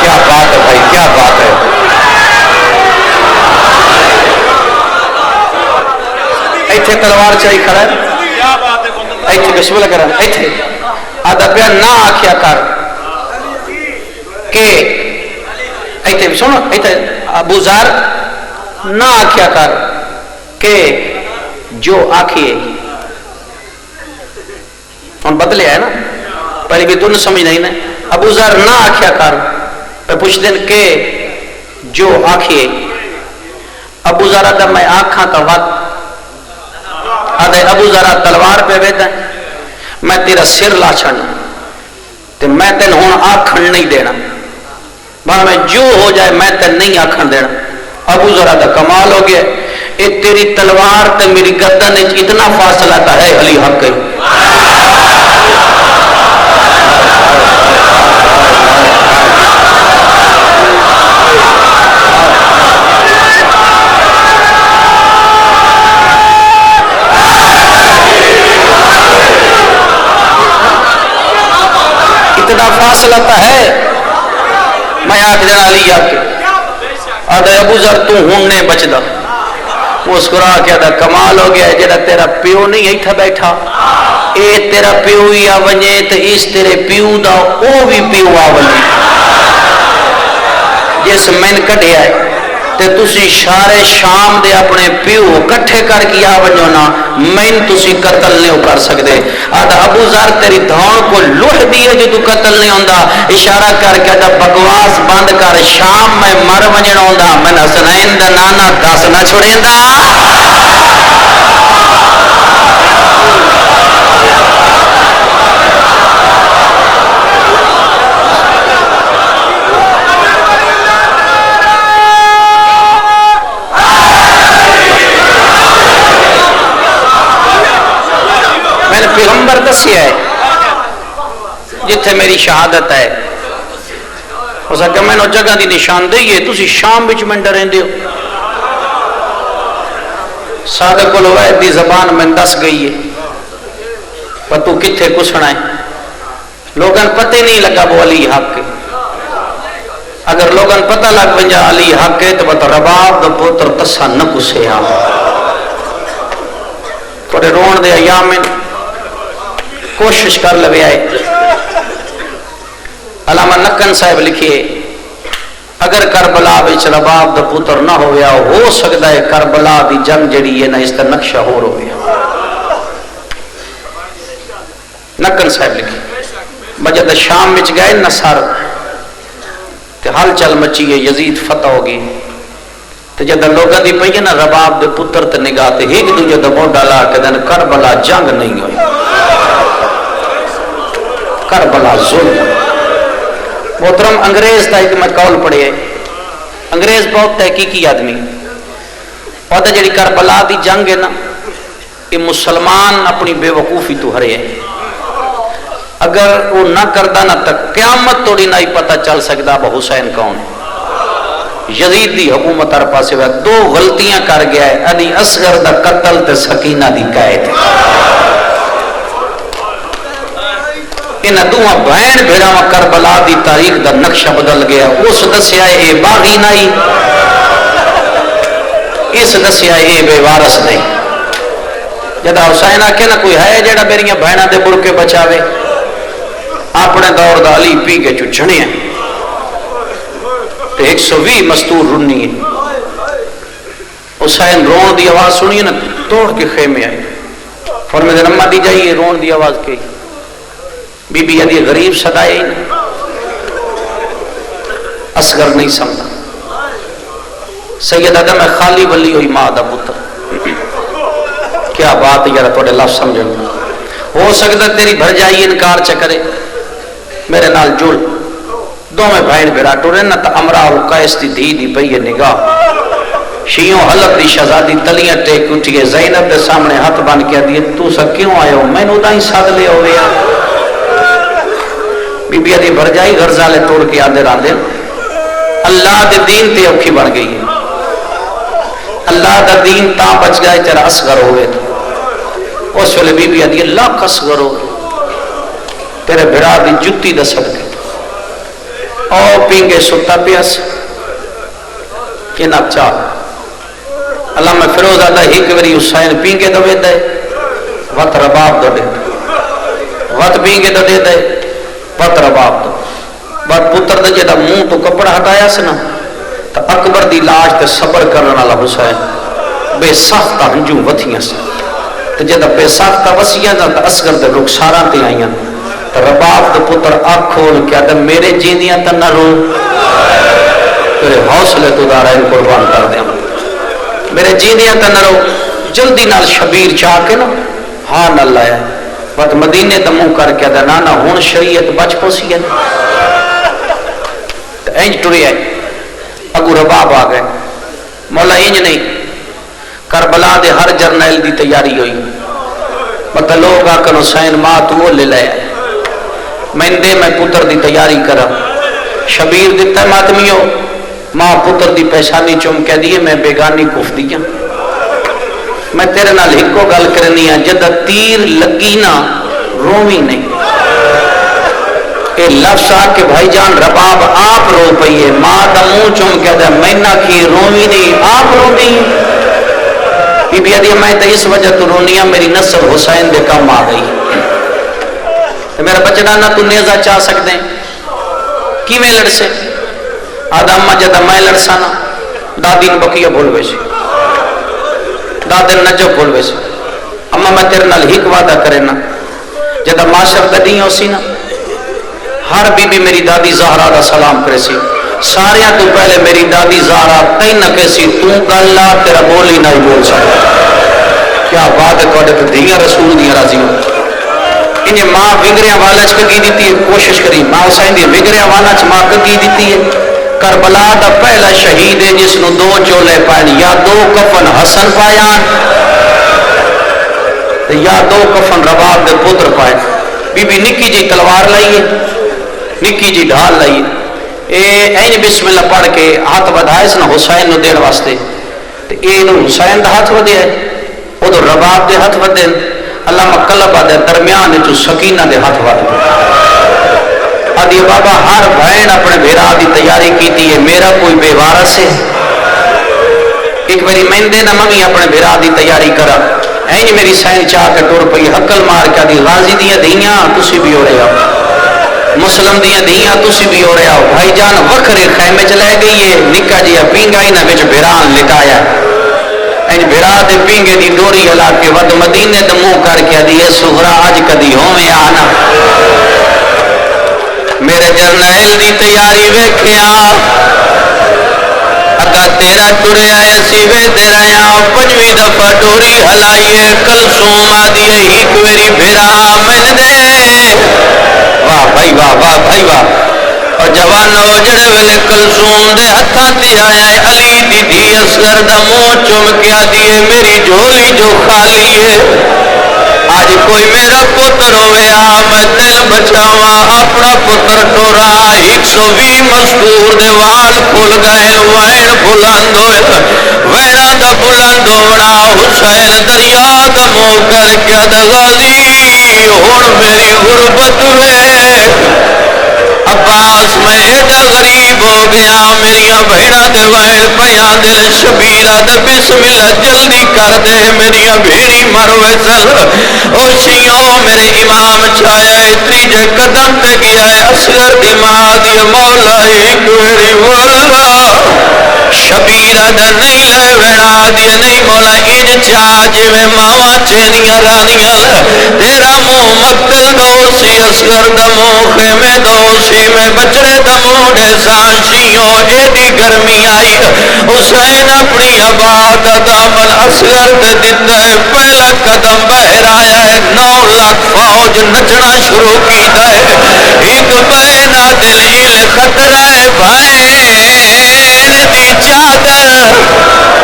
کیا بات ہے بھائی کیا بات ہے ایتھے تلوار چاہی کھڑا ہے ایتھے بسم اللہ کرا ایتھے آدھا پیا نہ آکھیا کر کہ ایتھے سنو ایتھے ابو ذر نہ آکھیا کر کہ جو آکھیے ہم بدلے ہے نا پہلے بھی تو نے سمجھ نہیں نا ابو ذر نہ آکھیا کر پہ پوچھ دن کہ جو آکھیے ابو ذر آدھا میں آکھاں تا وقت آدھے ابو ذر تلوار پہ بیتا ہے میں تیرا سر لا چھڑنا تے میں تین ہون آکھن نہیں دینا بھائی میں جو ہو جائے میں تین نہیں آکھن دینا ابو ذر آدھا کمال ہو گیا اے تیری تلوار تے میری گردن اتنا فاصلہ تا ہے علی حق ہے اتنا فاصلہ تا ہے میں آکھ دینا علی حق کے آدھے ابو ذر تو ہوننے بچ دا مسکرا کیا دا کمال ہو گیا جڑا تیرا پیو نہیں ایتھا بیٹھا اے تیرا پیو ہی آونجے تو اس تیرے پیو دا او بھی پیو آونجے جس میں کٹھے آئے تے تسی شارے شام دے اپنے پیو کٹھے کر کے آونجو نا میں تسی قتل نہیں کر سکتے آدھا ابو ذر تیری دھان کو لوٹ دیئے جو تو قتل نہیں ہوندہ اشارہ کر کے آدھا بکواس بند کر شام میں مر ونجن ہوندہ میں حسنین دا نانا دس نہ چھوڑیں دا پیغمبر دسیا ہے جتھے میری شہادت ہے ہو سکتا میں نے جگہ دی نشاندہی ہے تسی شام بچ میں ڈریں دیو صادق الوحید دی زبان میں دس گئی ہے پر تو کتھے کسنا ہے لوگاں پتہ نہیں لگا وہ علی حق کے اگر لوگاں پتہ لگ بنجا علی حق کے تو بتا رباب دا پوتر تسا نہ کسے ہاں تھوڑے رون دے ایام میں کوشش کر لوے آئے علامہ نکن صاحب لکھئے اگر کربلا بچ رباب دا پتر نہ ہویا ہو سکتا ہے کربلا دی جنگ جڑی ہے نہ اس کا نقشہ ہو ہویا نکن صاحب لکھئے مجد شام بچ گئے نصر تے ہل چل مچی ہے، یزید فتح ہو گئی تے جد لوگاں دی پئی ہے نا رباب دے پتر تے نگاہ تے ایک دوجے دا موڈا لا کے دن کربلا جنگ نہیں ہوئی، کربلا ظلم۔ محترم انگریز دا ایک میں قول پڑھے، انگریز بہت تحقیقی آدمی، پتہ جڑی کربلا دی جنگ ہے نا کہ مسلمان اپنی بے وقوفی تو ہرے ہے، اگر وہ نہ کردہ نہ تک قیامت توڑی نہ ہی پتہ چل سکتا ابو حسین کون ہے۔ یزید دی حکومت ہر پاسے ہوئے، دو غلطیاں کر گیا ہے، علی اصغر دا قتل تے سکینہ دی قید، انہاں دوہاں بہن بھیڑاں کربلا دی تاریخ دا نقشہ بدل گیا۔ اس دسیا اے باغی نہیں، اس دسیا اے بے وارث نہیں۔ جدا حسین آکھے نا کوئی ہے جڑا میریاں بہناں دے برکے بچاوے، اپنے دور دا علی پی کے چچھنے ہیں تے 120 مستور رنی ہے۔ حسین رون دی آواز سنی نا توڑ کے خیمے آئے، فرمائے نمہ دی جائیے رون دی آواز کی، بی بی ادھی غریب صدائے ہی نہیں، اصغر نہیں سمجھا، سید آدم خالی ولی ہوئی ماں دا پتر، کیا بات یار توڑے لفظ سمجھو، ہو سکتا تیری بھر جائی انکار چکرے، میرے نال جڑ دو میں بھائن بھیرا ٹورے نا تا امرا القیس دی دھی دی پئی نگاہ، شیعوں حلب دی شہزادی تلیاں ٹیک اٹھئے، زینب دے سامنے ہاتھ بن کے دیئے تو سا کیوں آئے ہو، میں نو دا ہی ساتھ لے ہوئے ہیں۔ بی بی ادھی بھر جائی غرزالے توڑ کے آدھے راندے، اللہ دے دین تے اوکھی بن گئی ہے، اللہ دا دین تا بچ گئے تیرا اصغر ہوئے تھا، اس ویلے بی بی ادھی اللہ اصغر ہوئے تیرے بھرا دی جتی دا صدقے او پینگے ستا پیاس کہ نہ چاہ علامہ فیروز آدھا ایک وری حسین پینگے دو دے وقت رباب دو دے وقت پینگے دو دے وقت رباب دو بات پتر دے جیدہ منہ تو کپڑا ہٹایا سنا تا اکبر دی لاش تے صبر کرنا اللہ حسین بے ساختہ ہنجوں وتھیاں سے تے جیدہ بے ساختہ وسیعہ تا اصغر دے رخساراں تے آئیاں رباب دے پتر آنکھ کھول کے آدھے میرے جیندیاں تا نہ رو، تیرے حوصلے تو دارا ان قربان کر دیا، میرے جیندیاں تا نہ رو، جلدی نال شبیر چاہ کے نا ہاں نہ لایا بات مدینے دا منہ کر کے آدھے نانا ہون شریعت بچ پوسی ہے اینج ٹوری آئے اگو رباب آ گئے، مولا اینج نہیں، کربلا دے ہر جرنیل دی تیاری ہوئی، بتا لوگ آکن حسین ماں تو وہ لے لے آئے، مہندے میں پتر دی تیاری کرا، شبیر دیتا ہے ماتمیوں، ماں پتر دی پیشانی چوم کہہ دیئے میں بیگانی کف دیا، میں تیرے نال ہکو گل کرنی ہے جدہ تیر لگی نا رومی نہیں، اے لفظ آکے بھائی جان رباب آپ رو پئیے، ماں دا منہ چوم کہہ دیا میں نہ کی رومی نہیں آپ رو دی، بی بی ادھی میں تو اس وجہ تو رونیاں میری نسل حسین دے کم آ گئی، میرا بچڑا نہ تو نیزہ چاہ سکتے ہیں کی میں لڑ سے آدھا اممہ جدہ میں لڑسا نا دادین بقیہ بھول ویسے دادن نجب بھول ویسے اممہ میں تیرے نال ہی وعدہ کرے نا جدہ معاشر گدی ہو سی نا ہر بی بی میری دادی زہرہ دا سلام کرے سی، ساریاں تو پہلے میری دادی زہرہ تین نہ کیسی تو گلہ تیرا بولی نہ بول سکتا، کیا بات ہے کوڑے تو دیا رسول دیا راضی ہو، انہیں ماں وگریاں والا چکگی دیتی ہے، کوشش کری ماں حسین دی وگریاں والا چ ماں کگی دیتی ہے، کربلا دا پہلا شہید ہے جس نو دو چولے پائن یا دو کفن حسن پایان یا دو کفن رباب دے پتر پائن، بی بی نکی جی تلوار لائیے نکی جی ڈھال لائیے، این بسم اللہ پڑھ کے ہاتھ بدھائے سنا حسین نو دیر واسطے، این حسین دا ہاتھ ودے ہے ادھر رباب دے ہاتھ ودے، اللہ مقلب آدھے درمیان جو سکینہ دے ہاتھ ودے، آدھی بابا ہر بہن اپنے بھیرا دی تیاری کیتی ہے، میرا کوئی بے وارث ہے، ایک باری مہندے نہ ممی اپنے بھیرا دی تیاری کرا، اینج میری سین چاہ کے ٹور پئی حقل مار کے دی غازی دیا دیاں تسی بھی ہو رہے ہو، مسلم دیا دیاں تسی بھی ہو رہے ہو، بھائی جان وکھرے خیمے چلے گئی ہے، نکا جی پینگائی نہ بچ بھیران لٹایا، اینج بھیرا دے پینگے دی ڈوری ہلا کے ود مدینے دے منہ کر کے دی سغرا آج کدی ہوویں آنا، میرے جرنیل دی تیاری ویکھیا اگا تیرا ٹرے آئے سیوے تیرا یہاں پنجویں دفعہ ڈوری ہلائیے کلثوم آدھی ہی کوری بھیرا من دے واہ بھائی واہ واہ بھائی واہ اور جوانو جڑے ویلے کلثوم دے ہتھاں تے آیا علی دی دھی اصغر دا منہ چوم کے آدھی میری جھولی جو خالی ہے آج کوئی میرا پتر ہوئے میں دل بچاواں اپنا پتر ٹورا 120 مذکور دے وال پھل گئے وائن بلند ہوئے وینا دا بلند ہونا حسین دریا دا منہ کر کے غازی ہن میری غربت وے عباس میں ایڈا غریب ہو گیا میریاں بھیڑاں دے وائن پیاں دل شبیرہ دے بسم اللہ جلدی کر دے میریاں بھیڑی مروے چل او شیعوں میرے امام چھایا تیجے قدم تے گیا ہے اصغر دی ماں دی مولا ایک ویری مولا شبیرہ دا نہیں لے ویڑا دی نہیں مولا انج چاہ جی میں ماما چینیاں رانیاں تیرا منہ مقتل دو سی اصغر دا منہ خیمے دو سی میں بچڑے دا منہ دے سانشیوں ایڈی گرمی آئی حسین اپنی آباد دامن اصغر دے دیتا ہے پہلا قدم بہر آیا ہے 9 لاکھ فوج نچنا شروع کیتا ہے ایک بہنا دل ہل خطرہ ہے بھائین دی چادر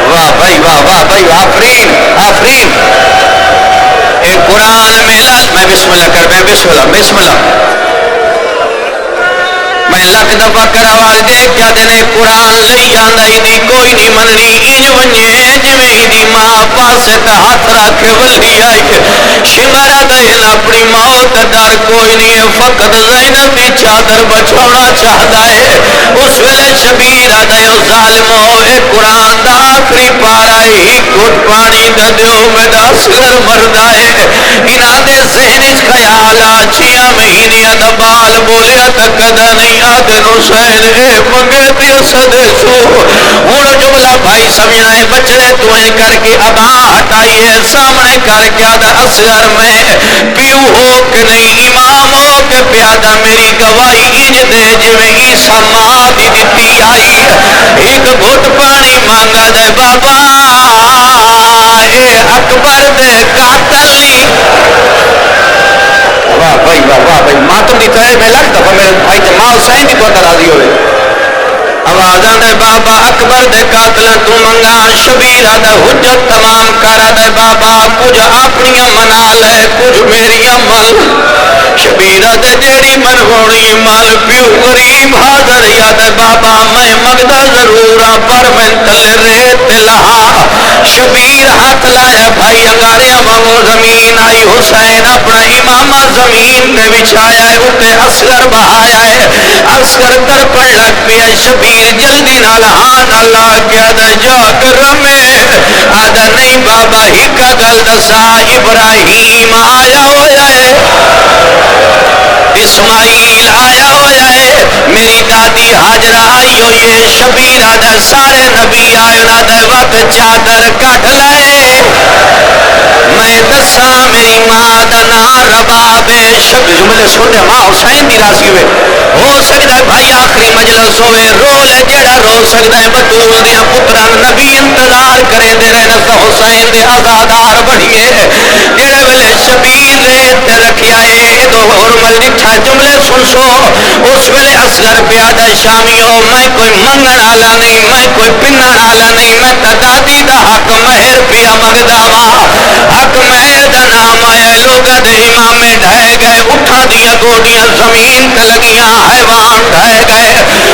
واہ بھائی واہ واہ بھائی آفرین آفرین اے قرآن میلہ میں بسم اللہ کر میں بسم اللہ میں لکھ دفعہ کراوال دے کیا دینے قرآن لئی آندائی دی کوئی نہیں مننی انج ونجے جویں ہی دی ماں پاسے تا ہاتھ رکھے ولی آئی شمرہ دین اپنی موت ڈر کوئی نہیں فقط زینب دی چادر بچھوڑا چاہتا ہے اس ویلے شبیرہ دیو ظالم ہوئے قرآن دا آخری پارا ہی گھٹ پانی دا دیو میں دا اصغر مردہ ہے انہاں دے ذہن خیالا 6 مہینیاں دا بال بولیا تکدہ نہیں آدن حسین اے منگے دیا صدے سو ہون جملہ بھائی سمجھنا ہے بچڑے توئیں کر کے ابا ہٹائیے سامنے کر کے آدھا اصغر میں کیوں ہو کہ نہیں امام ہو کہ پیادہ میری گواہی انج دے جویں عیسیٰ ماں دی دیتی آئی ایک گھٹ پانی مانگا دے بابا اے اکبر دے قاتل واہ بھائی واہ بھائی ماتم دی طرح میں لگ دفعہ میرے بھائی تے ماں حسین دی تو راضی ہوئے آوازاں دے بابا اکبر دے قاتل تو منگا شبیرہ دے حجت تمام کرا دے بابا کچھ اپنی منا لے کچھ میری عمل شبیرہ دے جیڑی منگوڑی مال پیو غریب حاضر یا دے بابا میں مگدہ ضرورا پر میں تلے ریت لہا شبیر ہاتھ لایا بھائی انگاریاں بھاگو زمین آئی حسین اپنا امامہ زمین دے بچھایا ہے اتے اصغر بہایا ہے اصغر در پر لگ پیا شبیر جلدی نالہان اللہ کیا دے جا کر رمے آدھا نہیں بابا ہی کا گل دسا ابراہیم آیا ہویا ہے اسماعیل آیا ہویا ہے میری دادی حاجرہ آئی ہوئی ہے شبیر آدھا سارے نبی آئے نہ دے وقت چادر کٹ لائے میں دسا میری ماں دا نام رباب شب جملے سننے ماں حسین دی راضی ہوئے ہو سکتا ہے بھائی آخری مجلس ہوئے رول ہے جڑا رو سکتا ہے بطول دیا پتران نبی انتظار کریں دے رہے نسا حسین دے آزادار بڑھئے جڑے ویلے شبیر ریت رکھی آئے تو حرمل ڈٹھا جملے سن سو اس ویلے اصغر پیادہ شامی ہو میں کوئی منگن آلا نہیں میں کوئی پنن آلا نہیں میں تدادی دا حق مہر پیا مگداوا حق مہر دا نام آیا لوگا دے امامے ڈھائے گئے اٹھا دیا گوڑیاں زمین تے لگیاں حیوان ڈھائے گئے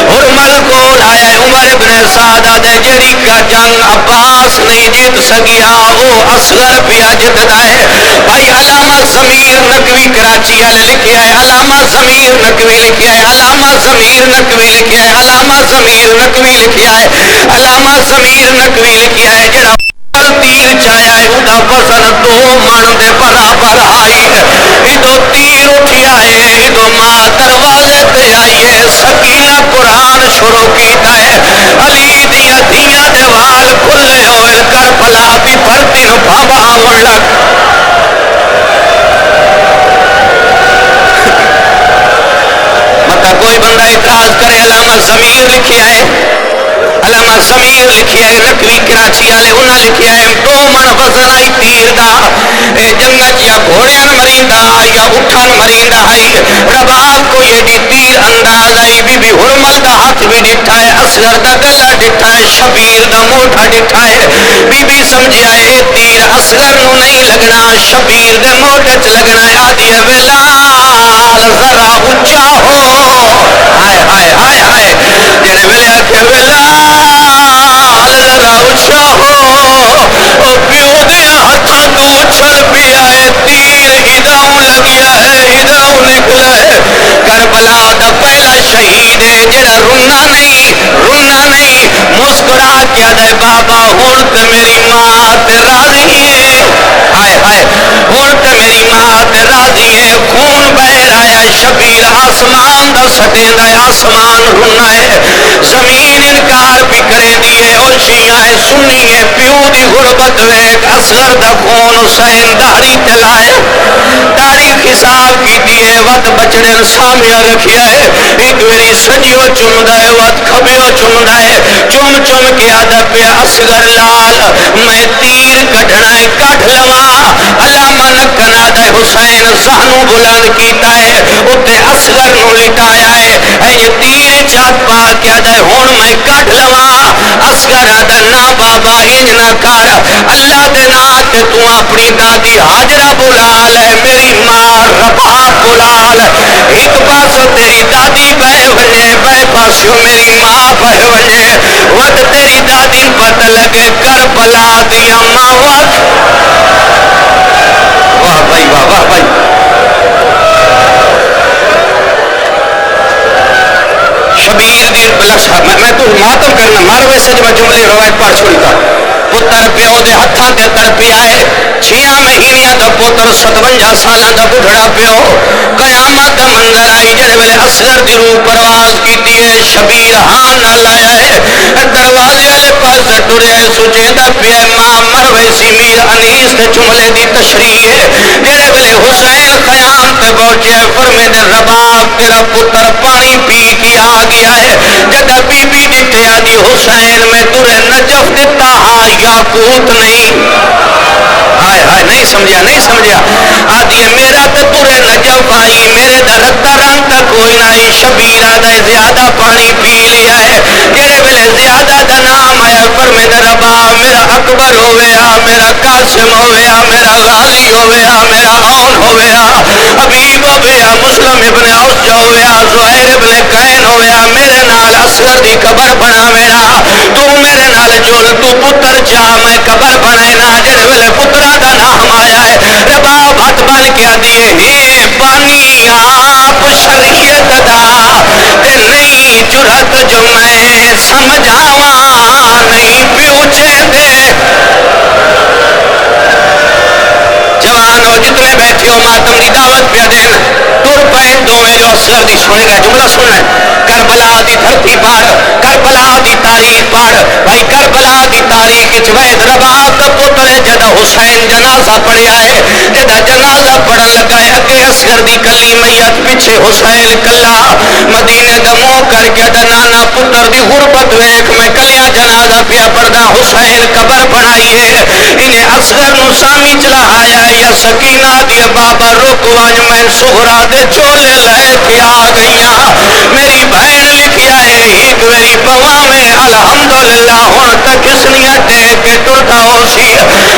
حرمل کول آیا عمر ابن سعدہ دے جڑی کا جنگ عباس نہیں جیت سکیا او اصغر پیا جتنا ہے بھائی علامہ سمیر نقوی کراچی والے لکھیا ہے علامہ سمیر نقوی لکھیا ہے علامہ سمیر نقوی لکھیا ہے علامہ سمیر نقوی لکھیا ہے علامہ سمیر نقوی لکھیا ہے جڑا تیر چایا ہے ادا وزن 2 من دے برابر آئی ادو تیر اٹھیا ہے ادو ماں دروازے تے آئی ہے سکینہ قرآن شروع کیتا ہے علی دیا دیا دے وال کھلے ہوئے کربلا بھی بھرتی نو بھابا آون لگ مطلب کوئی بندہ اعتراض کرے علامہ ضمیر لکھیا ہے، علامہ ضمیر لکھیا ہے رکوی کراچی والے انہاں لکھیا ہے 2 من وزن آئی تیر دا اے جنگت یا گھوڑیاں مریندا یا اٹھن مریندا ہے رباب کو یہ دی تیر انداز آئی بی بی حرمل دا ہاتھ بھی ڈٹھا ہے اصغر دا گلہ ڈٹھا ہے شبیر دا موٹھا ڈٹھا ہے بی بی سمجھیا اے تیر اصغر نو نہیں لگنا شبیر دے موٹے چ لگنا ہے آدھی بلال ذرا اونچا ہو ہائے ہائے ہائے ہائے جڑے ویلے آکھے بلال ذرا اونچا ہو او پیو دے ہتھاں تو اچھل پیا ہے تیر اداؤں لگیا ہے اداؤں نکلا ہے کربلا دا پہلا شہید ہے جڑا رونا نہیں مسکرا کیا دے بابا ہن تے میری ماں تے راضی ہے ہائے ہائے ہن تے میری ماں تے راضی ہے خون بہ رہا ہے شبیر آسمان دا سٹیندا ہے آسمان رونا ہے زمین انکار بھی کرے دیے او شیعہ ہے سنی ہے پیو دی غربت ویکھ اصغر دا خون حسین داڑھی تے لائے تاریخ حساب کی دیے وقت بچڑے سامیا رکھیا ہے ایک ویری سجیو چمدا ہے وقت کھبیو چمدا ہے چم کے آدھا پیا اصغر لال میں تیر کٹھنا ہے کٹ لواں علامہ نکن آدھا حسین زہنو بلند کیتا ہے اتے اصغر نو لٹایا ہے یہ تیر چاک پا کے آدھا ہون میں کٹ لواں اصغر آدھا نا بابا انج نہ کر اللہ دے نا تے تو اپنی دادی حاجرہ بلا لے میری ماں رباب بلا لے ایک پاسو تیری دادی بہ وجے بہ پاسو میری ماں بہ وجے ود تیری دادی پتہ لگے کربلا دیا ماں ود واہ بھائی واہ بھائی شبیر دی بلس میں تو ماتم کرنا ماروے سے جب جملے روایت پڑھ چھوڑی تھا پتر پیو دے ہتھاں تے تڑپیا ہے 6 مہینیاں دا پتر 57 سالاں دا بڈھڑا پیو قیامت دا منظر آئی جڑے ویلے اصغر دی روح پرواز کیتی ہے شبیر ہاں نہ لایا ہے دروازے والے پاس ٹریا ہے سجیدہ پیا ماں مروے سی میر انیس تے جملے دی تشریح ہے جڑے ویلے حسین قیام تے پہنچے فرمے دے رباب تیرا پتر پانی پی کے آ گیا ہے جدہ بی بی ڈٹے آدھی حسین میں تورے نجف دیتا ہاں یاقوت نہیں ہائے ہائے نہیں سمجھا آدھی میرا تے تورے نجف آئی میرے درتا رنگ تا کوئی نائی شبیر آدھا زیادہ پانی پی لیا ہے جڑے ویلے زیادہ دا نام آیا فرمے دے ربا میرا اکبر ہویا میرا قاسم ہویا میرا غازی ہویا میرا اون ہویا حبیب ہویا مسلم ابن عوج ہویا زہیر ابن قین ہویا میرے نال اصغر دی قبر بنا میرا تو میرے نال جل تو پتر چاہ میں قبر بنائنا جڑے ویلے پترہ دا نام آیا ہے رباب ہاتھ بن کے دیے ہی پانی آپ شریعت دا تے نہیں جرت جو میں سمجھاواں نہیں پیوچے دے جوانو جتنے بیٹھے ہو ماتم دی دعوت پہ دین ٹر پائے دوویں جو اصغر دی سنے گا جملہ سننا کربلا دی دھرتی پڑھ کربلا دی تاریخ پڑھ بھائی کربلا دی تاریخ وید رباب دا پتر جدہ حسین جنازہ پڑھیا ہے جدہ جنازہ پڑھن لگا ہے اگے اصغر دی کلی میت پیچھے حسین کلا مدینے دا منہ کر کے دا نانا پتر دی غربت ویکھ میں کلیاں جنازہ پیا پڑھدا حسین قبر بنائی ہے انہیں اصغر نو سامی چلا آیا یا سکینہ دی بابا رک وانج میں سغرا دے چولے لے کے آ گئیاں میری بہن لکھیا ہے ایک ویری پواں میں الحمدللہ ہن تک کسنیاں ٹیک کے ٹرتا ہو سی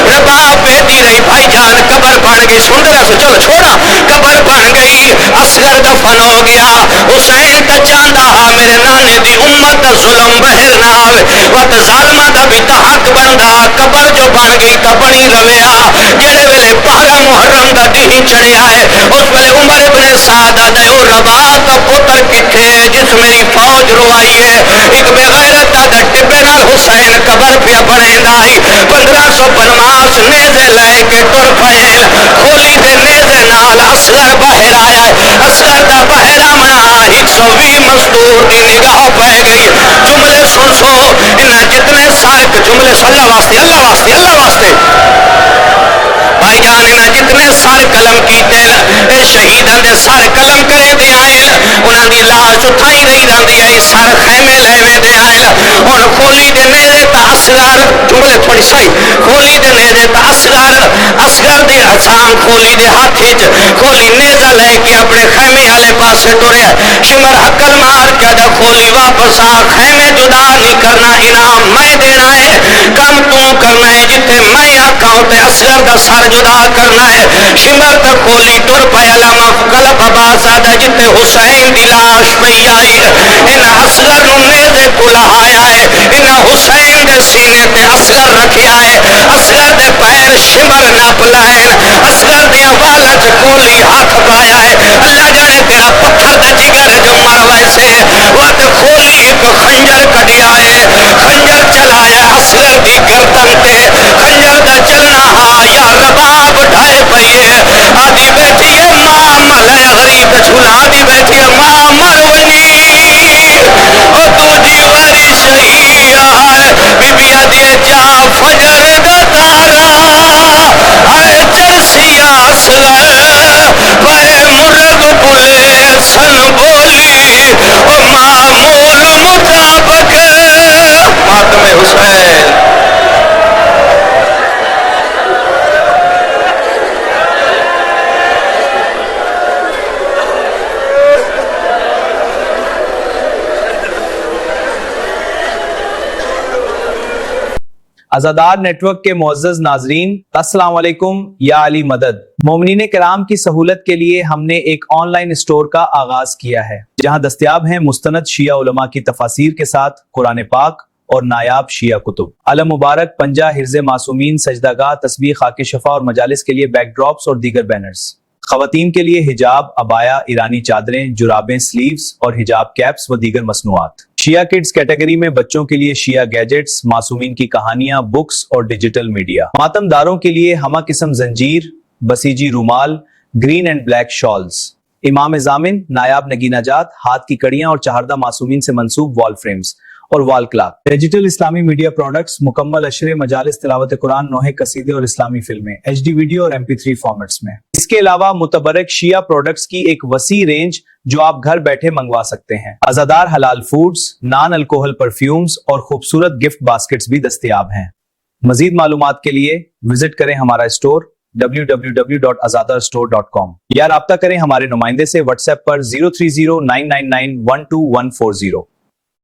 رباب بیٹی رہی بھائی جان قبر بن گئی سن رہا سو چلو چھوڑا قبر بن گئی اصغر دفن ہو گیا حسین تا چاندہ ہا میرے نانے دی امت دا ظلم بہر نہ آوے وقت ظالمہ دا بھی تحق بندہ قبر جو بن گئی تا بنی رویا جڑے ویلے 12 محرم دا دن چڑھیا ہے اس ویلے عمر ابن سعد دا او رباب دا پتر کتھے جس میری فوج روائی ہے ایک بے غیرت دا ٹبے نال حسین قبر پیا بنیندا ہے 1500 برماس نیزے لے کے ٹر پئے کھولی دے نیزے نال اصغر باہر آیا ہے اصغر دا باہر آمنا 120 مزدور دی نگاہ پہ گئی جملے سن سو انہاں جتنے سائق جملے اللہ واسطے بھائی جان انہاں جتنے سر قلم کیتے اے شہیداں دے سر قلم کرے دے آئے انہاں دی لاش اٹھائی رہی رہندی ہے سر خیمے لے وے دے آئے ہن کھولی دے نیرے تا اصغر جملے تھوڑی صحیح کھولی دے نیرے تا اصغر دے حسان کھولی دے ہاتھ وچ کھولی نیزہ لے کے اپنے خیمے والے پاسے ٹریا شمر عقل مار کے دا کھولی واپس آ خیمے جدا نہیں کرنا انعام میں دینا ہے کم تو کرنا ہے جتے میں آکھاں تے اصغر دا سر جدا کرنا ہے شمر تے کھولی ٹر پیا علامہ قلب آباد جتے حسین دی لاش پئی آئی انہاں اصغر نو نیزے کو لہایا ہے انہاں حسین دے سینے تے اصغر رکھیا ہے اصغر دے پیر شمر نپ لائن اصغر دے والہ چ کھولی ہاتھ پایا ہے اللہ جانے تیرا پتھر دا جگر جو مر ویسے وہ تے کھولی ایک خنجر کڈیا ہے خنجر چلایا اصغر دی گردن تے خنجر دا چلنا ہا یا رباب ڈھائے پئیے آدھی بیٹھی ہے ماں ملے غریب جھولا آدھی بیٹھی ہے ماں مر ونی او دوجی واری شہید ہے بی بی آدھی جا فجر دا تارا ہائے چرسی اصغر پے مرغ بلے سن بولی او معمول مطابق ماتم حسین ازادار نیٹ ورک کے معزز ناظرین السلام علیکم یا علی مدد مومنین کرام کی سہولت کے لیے ہم نے ایک آن لائن اسٹور کا آغاز کیا ہے جہاں دستیاب ہیں مستند شیعہ علماء کی تفاسیر کے ساتھ قرآن پاک اور نایاب شیعہ کتب علم مبارک پنجہ حرز معصومین سجدہ گاہ تسبیح خاک شفا اور مجالس کے لیے بیک ڈراپس اور دیگر بینرز خواتین کے لیے حجاب ابایا ایرانی چادریں جرابیں سلیوز اور حجاب کیپس و دیگر مصنوعات شیعہ کڈز کیٹیگری میں بچوں کے لیے شیعہ گیجٹس معصومین کی کہانیاں بکس اور ڈیجیٹل میڈیا ماتم داروں کے لیے ہمہ قسم زنجیر بسیجی رومال گرین اینڈ بلیک شالز امام ضامن نایاب نگینہ جات ہاتھ کی کڑیاں اور چہاردہ معصومین سے منسوب وال فریمز اور وال کلاک ڈیجیٹل اسلامی میڈیا پروڈکٹس مکمل اشرے مجالس تلاوت قرآن نوحے قصیدے اور اسلامی فلمیں ایچ ڈی ویڈیو اور MP3 فارمیٹس میں اس کے علاوہ متبرک شیعہ پروڈکٹس کی ایک وسیع رینج جو آپ گھر بیٹھے منگوا سکتے ہیں ازادار حلال فوڈز نان الکوہل پرفیومز اور خوبصورت گفٹ باسکٹس بھی دستیاب ہیں مزید معلومات کے لیے وزٹ کریں ہمارا اسٹور www.azadarstore.com یا رابطہ کریں ہمارے نمائندے سے واٹس ایپ پر 03099912140